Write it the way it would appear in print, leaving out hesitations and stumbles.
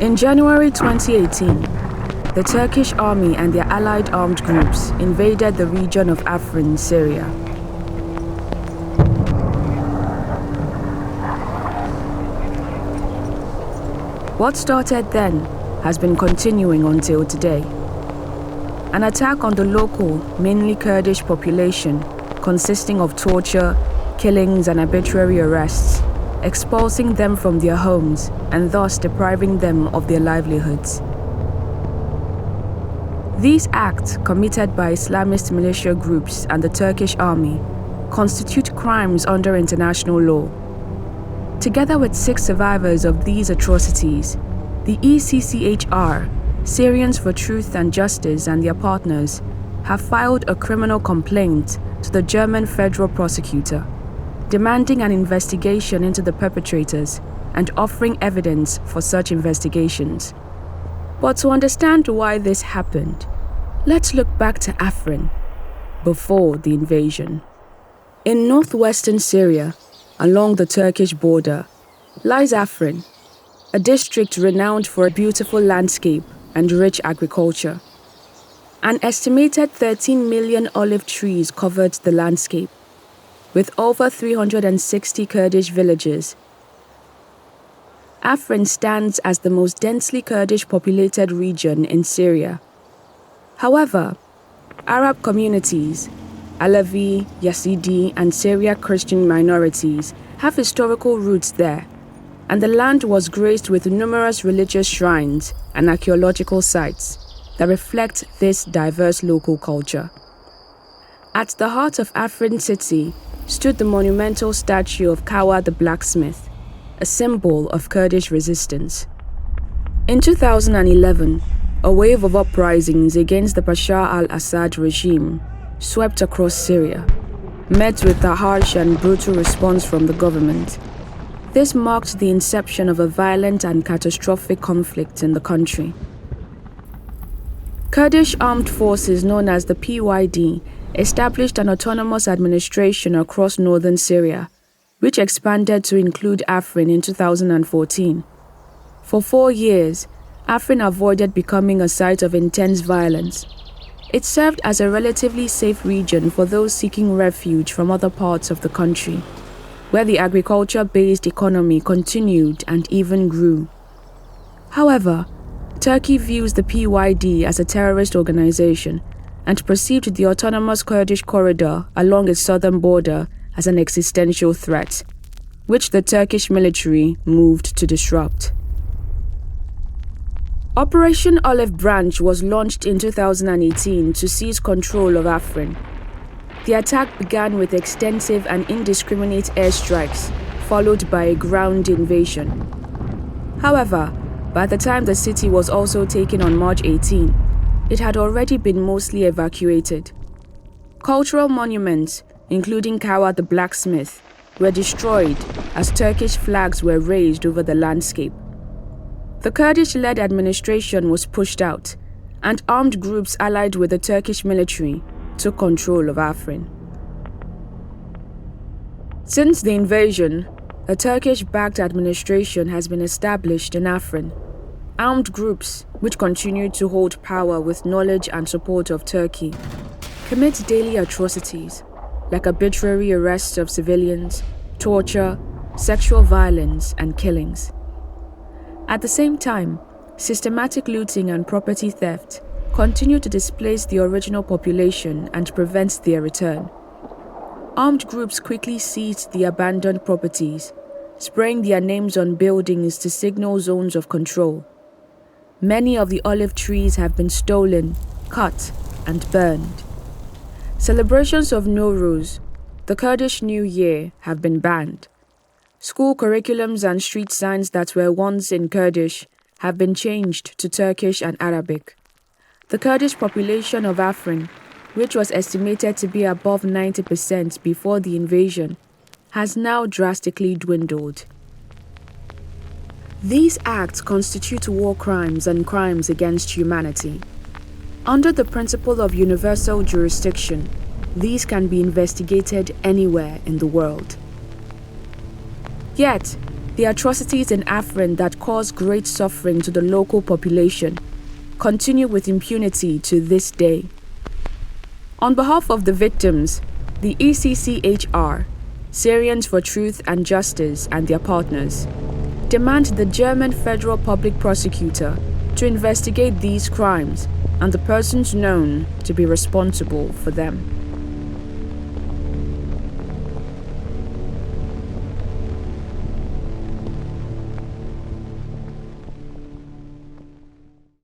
In January 2018, the Turkish army and their allied armed groups invaded the region of Afrin, Syria. What started then has been continuing until today. An attack on the local, mainly Kurdish population, consisting of torture, killings and arbitrary arrests, expulsing them from their homes and thus depriving them of their livelihoods. These acts, committed by Islamist militia groups and the Turkish army, constitute crimes under international law. Together with 6 survivors of these atrocities, the ECCHR, Syrians for Truth and Justice, and their partners have filed a criminal complaint to the German federal prosecutor, demanding an investigation into the perpetrators and offering evidence for such investigations. But to understand why this happened, let's look back to Afrin, before the invasion. In northwestern Syria, along the Turkish border, lies Afrin, a district renowned for a beautiful landscape and rich agriculture. An estimated 13 million olive trees covered the landscape, with over 360 Kurdish villages. Afrin stands as the most densely Kurdish populated region in Syria. However, Arab communities, Alawi, Yazidi, and Syria Christian minorities have historical roots there, and the land was graced with numerous religious shrines and archaeological sites that reflect this diverse local culture. At the heart of Afrin city stood the monumental statue of Huwa the blacksmith, a symbol of Kurdish resistance. In 2011, a wave of uprisings against the Bashar al-Assad regime swept across Syria, met with a harsh and brutal response from the government. This marked the inception of a violent and catastrophic conflict in the country. Kurdish armed forces known as the PYD established an autonomous administration across northern Syria, which expanded to include Afrin in 2014. For 4 years, Afrin avoided becoming a site of intense violence. It served as a relatively safe region for those seeking refuge from other parts of the country, where the agriculture-based economy continued and even grew. However, Turkey views the PYD as a terrorist organization and perceived the autonomous Kurdish corridor along its southern border as an existential threat, which the Turkish military moved to disrupt. Operation Olive Branch was launched in 2018 to seize control of Afrin. The attack began with extensive and indiscriminate airstrikes, followed by a ground invasion. However, by the time the city was also taken on March 18, it had already been mostly evacuated. Cultural monuments, including Huwa the blacksmith, were destroyed as Turkish flags were raised over the landscape. The Kurdish-led administration was pushed out, and armed groups allied with the Turkish military took control of Afrin. Since the invasion, a Turkish-backed administration has been established in Afrin. Armed groups, which continue to hold power with knowledge and support of Turkey, commit daily atrocities like arbitrary arrests of civilians, torture, sexual violence, and killings. At the same time, systematic looting and property theft continue to displace the original population and prevent their return. Armed groups quickly seized the abandoned properties, spraying their names on buildings to signal zones of control. Many of the olive trees have been stolen, cut, and burned. Celebrations of Nowruz, the Kurdish New Year, have been banned. School curriculums and street signs that were once in Kurdish have been changed to Turkish and Arabic. The Kurdish population of Afrin, which was estimated to be above 90% before the invasion, has now drastically dwindled. These acts constitute war crimes and crimes against humanity. Under the principle of universal jurisdiction, these can be investigated anywhere in the world. Yet, The atrocities in Afrin that caused great suffering to the local population continue with impunity to this day. On behalf of the victims, the ECCHR, Syrians for Truth and Justice, and their partners, demand the German Federal Public Prosecutor to investigate these crimes and the persons known to be responsible for them.